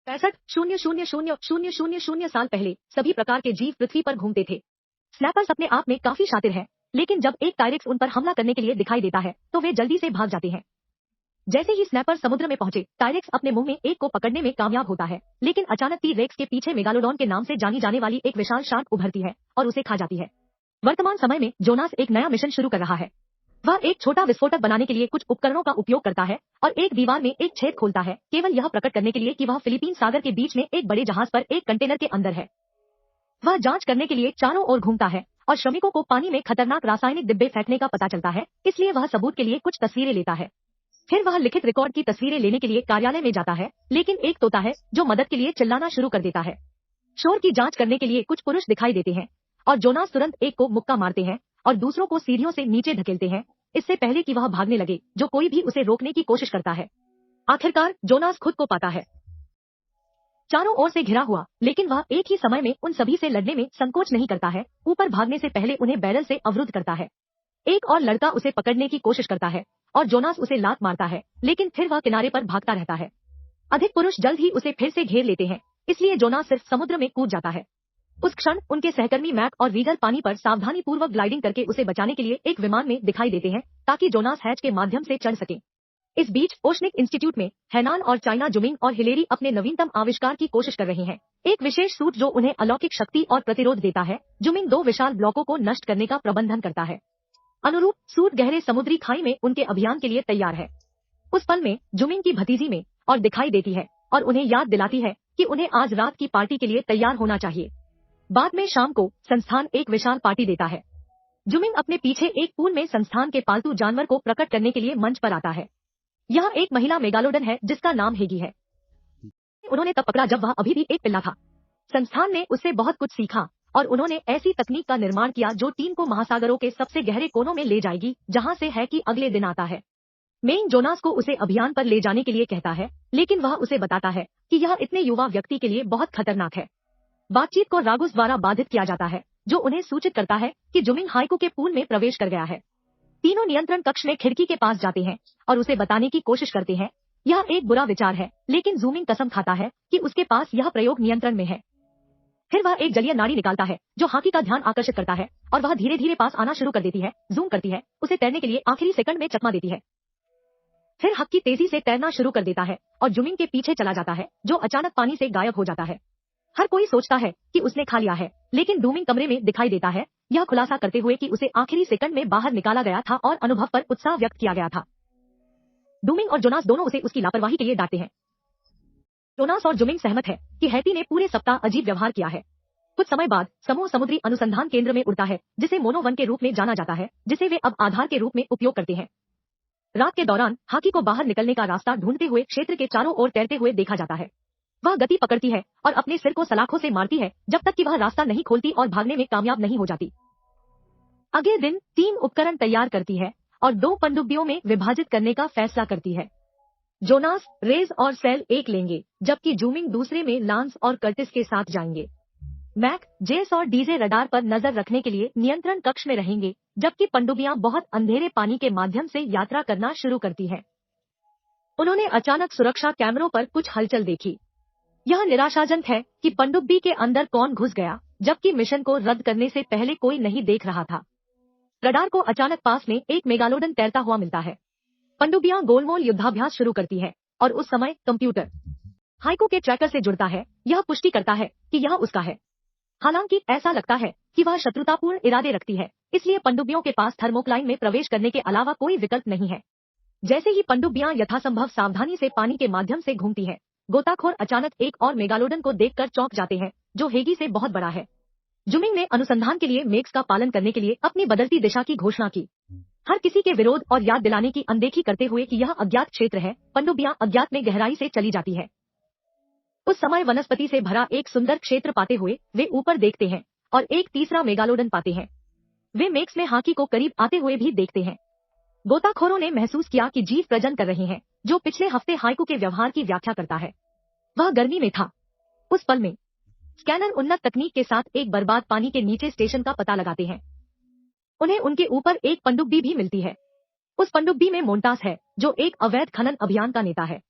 65,000,000 साल पहले सभी प्रकार के जीव पृथ्वी पर घूमते थे। स्नैपर्स अपने आप में काफी शातिर हैं, लेकिन जब एक टायरेक्स उन पर हमला करने के लिए दिखाई देता है तो वे जल्दी से भाग जाते हैं। जैसे ही स्नैपर समुद्र में पहुंचे, टायरेक्स अपने मुंह में एक को पकड़ने में कामयाब होता है, लेकिन अचानक टी रेक्स के पीछे मेगालोडॉन के नाम से जानी जाने वाली एक विशाल शार्क उभरती है और उसे खा जाती है। वर्तमान समय में जोनास एक नया मिशन शुरू कर रहा है। वह एक छोटा विस्फोटक बनाने के लिए कुछ उपकरणों का उपयोग करता है और एक दीवार में एक छेद खोलता है, केवल यह प्रकट करने के लिए कि वह फिलीपीन सागर के बीच में एक बड़े जहाज पर एक कंटेनर के अंदर है। वह जांच करने के लिए चारों ओर घूमता है और श्रमिकों को पानी में खतरनाक रासायनिक डिब्बे फेंकने का पता चलता है, इसलिए वह सबूत के लिए कुछ तस्वीरें लेता है। फिर वह लिखित रिकॉर्ड की तस्वीरें लेने के लिए कार्यालय में जाता है, लेकिन एक तोता है जो मदद के लिए चिल्लाना शुरू कर देता है। शोर की जांच करने के लिए कुछ पुरुष दिखाई देते हैं और जोनास तुरंत एक को मुक्का मारते हैं और दूसरों को सीढ़ियों से नीचे धकेलते हैं, इससे पहले कि वह भागने लगे, जो कोई भी उसे रोकने की कोशिश करता है। आखिरकार जोनास खुद को पाता है, चारों ओर से घिरा हुआ, लेकिन वह एक ही समय में उन सभी से लड़ने में संकोच नहीं करता है। ऊपर भागने से पहले उन्हें बैरल से अवरुद्ध करता है। एक और लड़का उसे पकड़ने की कोशिश करता है और जोनास उसे लात मारता है, लेकिन फिर वह किनारे पर भागता रहता है। अधिक पुरुष जल्द ही उसे फिर से घेर लेते हैं, इसलिए जोनास सिर्फ समुद्र में कूद जाता है। उस क्षण उनके सहकर्मी मैक और रीगल पानी पर सावधानी पूर्वक ग्लाइडिंग करके उसे बचाने के लिए एक विमान में दिखाई देते हैं, ताकि जोनास हैच के माध्यम से चढ़ सके। इस बीच ओशनिक इंस्टीट्यूट में हैनान और चाइना जुमिंग और हिलेरी अपने नवीनतम आविष्कार की कोशिश कर रहे हैं, एक विशेष सूट जो उन्हें अलौकिक शक्ति और प्रतिरोध देता है। जुमिंग 2 विशाल ब्लॉकों को नष्ट करने का प्रबंधन करता है। अनुरूप सूट गहरे समुद्री खाई में उनके अभियान के लिए तैयार है। उस पल में जुमिंग की भतीजी में और दिखाई देती है और उन्हें याद दिलाती है कि उन्हें आज रात की पार्टी के लिए तैयार होना चाहिए। बाद में शाम को संस्थान एक विशाल पार्टी देता है। जुमिंग अपने पीछे एक पूल में संस्थान के पालतू जानवर को प्रकट करने के लिए मंच पर आता है। यह एक महिला मेगालोडन है जिसका नाम हेगी है। उन्होंने तब पकड़ा जब वह अभी भी एक पिल्ला था। संस्थान ने उससे बहुत कुछ सीखा और उन्होंने ऐसी तकनीक का निर्माण किया जो टीम को महासागरों के सबसे गहरे कोनों में ले जाएगी, जहां से है कि अगले दिन आता है। मेन जोनास को उसे अभियान पर ले जाने के लिए कहता है, लेकिन वह उसे बताता है कि यह इतने युवा व्यक्ति के लिए बहुत खतरनाक है। बातचीत को रागुस द्वारा बाधित किया जाता है, जो उन्हें सूचित करता है कि जुमिंग हाइकू के पूल में प्रवेश कर गया है। तीनों नियंत्रण कक्ष में खिड़की के पास जाते हैं और उसे बताने की कोशिश करते हैं यह एक बुरा विचार है, लेकिन जूमिंग कसम खाता है कि उसके पास यह प्रयोग नियंत्रण में है। फिर वह एक जलीय नाड़ी निकालता है जो हाकी का ध्यान आकर्षित करता है और वह धीरे धीरे पास आना शुरू कर देती है, जूम करती है, उसे तैरने के लिए आखिरी सेकंड में चकमा देती है। फिर हक्की तेजी से तैरना शुरू कर देता है और जुमिंग के पीछे चला जाता है, जो अचानक पानी से गायब हो जाता है। हर कोई सोचता है कि उसने खा लिया है, लेकिन डूमिंग कमरे में दिखाई देता है, यह खुलासा करते हुए कि उसे आखिरी सेकंड में बाहर निकाला गया था और अनुभव पर उत्साह व्यक्त किया गया था। डूमिंग और जोनास दोनों उसे उसकी लापरवाही के लिए डांटते हैं। जोनास और जुमिंग सहमत है कि हैटी ने पूरे सप्ताह अजीब व्यवहार किया है। कुछ समय बाद समूह समुद्री अनुसंधान केंद्र में उड़ता है, जिसे मोनो 1 के रूप में जाना जाता है, जिसे वे अब आधार के रूप में उपयोग करते हैं। रात के दौरान हाकी को बाहर निकलने का रास्ता ढूंढते हुए क्षेत्र के चारों ओर तैरते हुए देखा जाता है। वह गति पकड़ती है और अपने सिर को सलाखों से मारती है जब तक कि वह रास्ता नहीं खोलती और भागने में कामयाब नहीं हो जाती। अगले दिन टीम उपकरण तैयार करती है और 2 पनडुब्बियों में विभाजित करने का फैसला करती है। जोनास, रेज और सेल एक लेंगे, जबकि जूमिंग दूसरे में लांस और कर्टिस के साथ जाएंगे। मैक, जेस और डीजे रडार पर नजर रखने के लिए नियंत्रण कक्ष में रहेंगे, जबकि पनडुब्बियां बहुत अंधेरे पानी के माध्यम से यात्रा करना शुरू करती हैं। उन्होंने अचानक सुरक्षा कैमरों पर कुछ हलचल देखी। यह निराशाजनक है कि पनडुब्बी के अंदर कौन घुस गया, जबकि मिशन को रद्द करने से पहले कोई नहीं देख रहा था। रडार को अचानक पास में एक मेगालोडन तैरता हुआ मिलता है। पनडुब्बियां गोलमोल युद्धाभ्यास शुरू करती है और उस समय कंप्यूटर हाइकू के ट्रैकर से जुड़ता है, यह पुष्टि करता है कि यह उसका है। हालांकि ऐसा लगता है कि वह शत्रुतापूर्ण इरादे रखती है, इसलिए पनडुब्बियों के पास थर्मोक्लाइन में प्रवेश करने के अलावा कोई विकल्प नहीं है। जैसे ही पनडुब्बियां यथासंभव सावधानी से पानी के माध्यम से घूमती हैं, गोताखोर अचानक एक और मेगालोडन को देखकर चौंक जाते हैं, जो हेगी से बहुत बड़ा है। जुमिंग ने अनुसंधान के लिए मेक्स का पालन करने के लिए अपनी बदलती दिशा की घोषणा की। हर किसी के विरोध और याद दिलाने की अनदेखी करते हुए कि यह अज्ञात क्षेत्र है, पनडुब्बियां अज्ञात में गहराई से चली जाती है। उस समय वनस्पति से भरा एक सुंदर क्षेत्र पाते हुए वे ऊपर देखते हैं और एक तीसरा मेगालोडन पाते हैं। वे मेक्स में हाकी को करीब आते हुए भी देखते हैं। गोताखोरों ने महसूस किया कि जीव प्रजनन कर रहे हैं, जो पिछले हफ्ते हाइकू के व्यवहार की व्याख्या करता है। वह गर्मी में था। उस पल में स्कैनर उन्नत तकनीक के साथ एक बर्बाद पानी के नीचे स्टेशन का पता लगाते हैं। उन्हें उनके ऊपर एक पनडुब्बी भी मिलती है। उस पनडुब्बी में मोन्टास है, जो एक अवैध खनन अभियान का नेता है।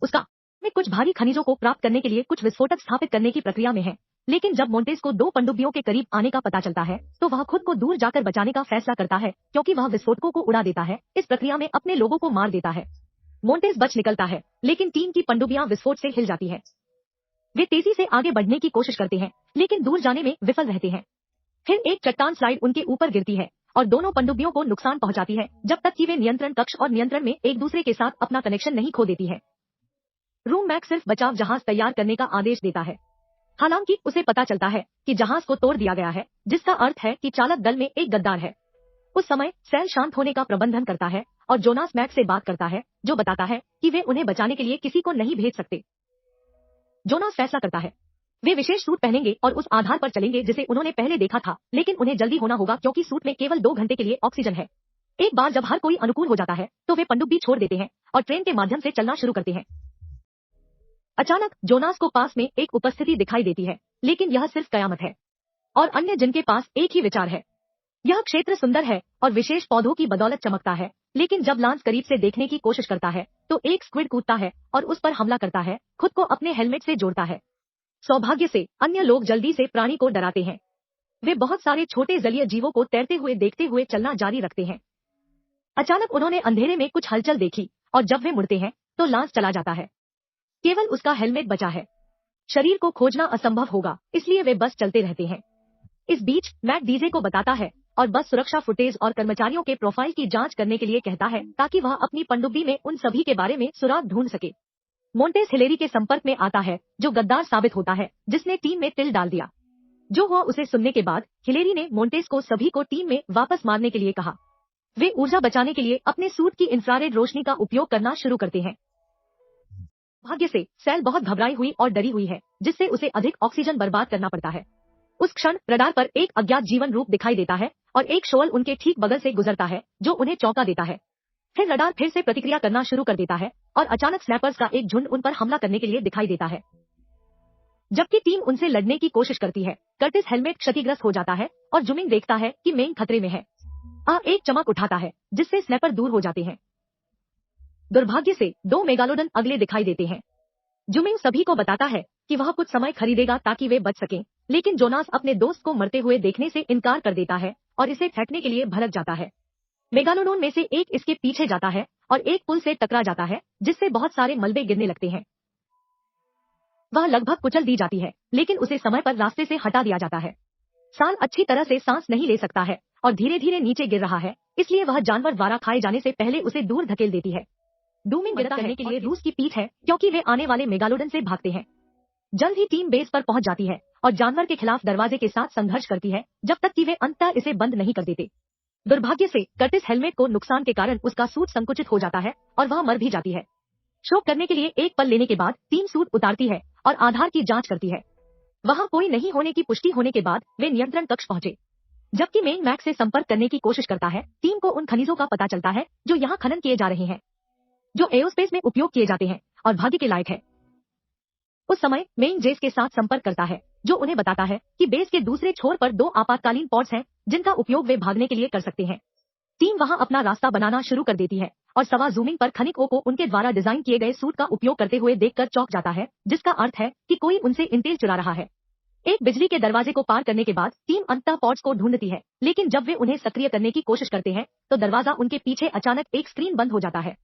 उसका में कुछ भारी खनिजों को प्राप्त करने के लिए कुछ विस्फोटक स्थापित करने की प्रक्रिया में है। लेकिन जब मोंटेस को दो पनडुब्बियों के करीब आने का पता चलता है तो वह खुद को दूर जाकर बचाने का फैसला करता है, क्योंकि वह विस्फोटकों को उड़ा देता है, इस प्रक्रिया में अपने लोगों को मार देता है। मोंटेस बच निकलता है, लेकिन टीम की पनडुब्बियां विस्फोट से हिल जाती है। वे तेजी से आगे बढ़ने की कोशिश करते हैं, लेकिन दूर जाने में विफल रहते हैं। फिर एक चट्टान स्लाइड उनके ऊपर गिरती है और दोनों पनडुब्बियों को नुकसान पहुंचाती है, जब तक कि वे नियंत्रण कक्ष और नियंत्रण में एक दूसरे के साथ अपना कनेक्शन नहीं खो देती है। रूम मैक सिर्फ बचाव जहाज तैयार करने का आदेश देता है। हालांकि उसे पता चलता है कि जहाज को तोड़ दिया गया है, जिसका अर्थ है कि चालक दल में एक गद्दार है। उस समय सेल शांत होने का प्रबंधन करता है और जोनास मैक से बात करता है, जो बताता है कि वे उन्हें बचाने के लिए किसी को नहीं भेज सकते। जोनास फैसला करता है वे विशेष सूट पहनेंगे और उस आधार पर चलेंगे जिसे उन्होंने पहले देखा था, लेकिन उन्हें जल्दी होना होगा क्योंकि सूट में केवल 2 घंटे के लिए ऑक्सीजन है। एक बार जब हर कोई अनुकूल हो जाता है तो वे पनडुब्बी छोड़ देते हैं और ट्रेन के माध्यम से चलना शुरू करते हैं। अचानक जोनास को पास में एक उपस्थिति दिखाई देती है, लेकिन यह सिर्फ कयामत है और अन्य जिनके पास एक ही विचार है। यह क्षेत्र सुंदर है और विशेष पौधों की बदौलत चमकता है, लेकिन जब लांस करीब से देखने की कोशिश करता है तो एक स्क्विड कूदता है और उस पर हमला करता है, खुद को अपने हेलमेट से जोड़ता है। सौभाग्य से अन्य लोग जल्दी से प्राणी को डराते हैं। वे बहुत सारे छोटे जलीय जीवों को तैरते हुए देखते हुए चलना जारी रखते हैं। अचानक उन्होंने अंधेरे में कुछ हलचल देखी और जब वे मुड़ते हैं तो लांस चला जाता है। केवल उसका हेलमेट बचा है। शरीर को खोजना असंभव होगा, इसलिए वे बस चलते रहते हैं। इस बीच मैक डीजे को बताता है और बस सुरक्षा फुटेज और कर्मचारियों के प्रोफाइल की जांच करने के लिए कहता है, ताकि वह अपनी पनडुब्बी में उन सभी के बारे में सुराग ढूंढ सके। मोंटेस हिलेरी के संपर्क में आता है, जो गद्दार साबित होता है, जिसने टीम में तिल डाल दिया। जो हुआ उसे सुनने के बाद हिलेरी ने मोंटेस को सभी को टीम में वापस मारने के लिए कहा। वे ऊर्जा बचाने के लिए अपने सूट की इंफ्रारेड रोशनी का उपयोग करना शुरू करते हैं। भाग्य से सेल बहुत घबराई हुई और डरी हुई है, जिससे उसे अधिक ऑक्सीजन बर्बाद करना पड़ता है। उस क्षण रडार पर एक अज्ञात जीवन रूप दिखाई देता है और एक शोअल उनके ठीक बगल से गुजरता है, जो उन्हें चौंका देता है। फिर रडार फिर से प्रतिक्रिया करना शुरू कर देता है और अचानक स्नैपर्स का एक झुंड उन पर हमला करने के लिए दिखाई देता है। जबकि टीम उनसे लड़ने की कोशिश करती है, कर्टिस हेलमेट क्षतिग्रस्त हो जाता है और जुमिंग देखता है कि मेंग खतरे में है। एक चमक उठाता है, जिससे स्नैपर दूर हो जाते हैं। दुर्भाग्य से 2 मेगालोडन अगले दिखाई देते हैं। जुमिंग सभी को बताता है कि वह कुछ समय खरीदेगा ताकि वे बच सकें, लेकिन जोनास अपने दोस्त को मरते हुए देखने से इनकार कर देता है और इसे फेंकने के लिए भड़क जाता है। मेगालोडोन में से एक इसके पीछे जाता है और एक पुल से टकरा जाता है, जिससे बहुत सारे मलबे गिरने लगते हैं। वह लगभग कुचल दी जाती है, लेकिन उसे समय पर रास्ते से हटा दिया जाता है। साल अच्छी तरह से सांस नहीं ले सकता है और धीरे धीरे नीचे गिर रहा है, इसलिए वह जानवर द्वारा खाए जाने से पहले उसे दूर धकेल देती है। डूमिंग मदद करने के लिए रूस की पीठ है, क्योंकि वे आने वाले मेगालोडन से भागते हैं। जल्द ही टीम बेस पर पहुंच जाती है और जानवर के खिलाफ दरवाजे के साथ संघर्ष करती है, जब तक कि वे अंततः इसे बंद नहीं कर देते। दुर्भाग्य से कर्टिस हेलमेट को नुकसान के कारण उसका सूट संकुचित हो जाता है और वह मर भी जाती है। शोक करने के लिए एक पल लेने के बाद टीम सूट उतारती है और आधार की जांच करती है। वहां कोई नहीं होने की पुष्टि होने के बाद वे नियंत्रण कक्ष पहुंचे। जबकि मेन मैक से संपर्क करने की कोशिश करता है, टीम को उन खनिजों का पता चलता है जो यहाँ खनन किए जा रहे हैं, जो एरोस्पेस में उपयोग किए जाते हैं और भाग्य के लायक है। उस समय मेन जेस के साथ संपर्क करता है, जो उन्हें बताता है कि बेस के दूसरे छोर पर 2 आपातकालीन पॉड्स हैं, जिनका उपयोग वे भागने के लिए कर सकते हैं। टीम वहां अपना रास्ता बनाना शुरू कर देती है और सवा जूमिंग पर खनिकों को उनके द्वारा डिजाइन किए गए सूट का उपयोग करते हुए देखकर चौंक जाता है, जिसका अर्थ है कि कोई उनसे इंटेल चुरा रहा है। एक बिजली के दरवाजे को पार करने के बाद टीम अंततः पॉड्स को ढूंढती है, लेकिन जब वे उन्हें सक्रिय करने की कोशिश करते हैं तो दरवाजा उनके पीछे अचानक एक स्क्रीन बंद हो जाता है।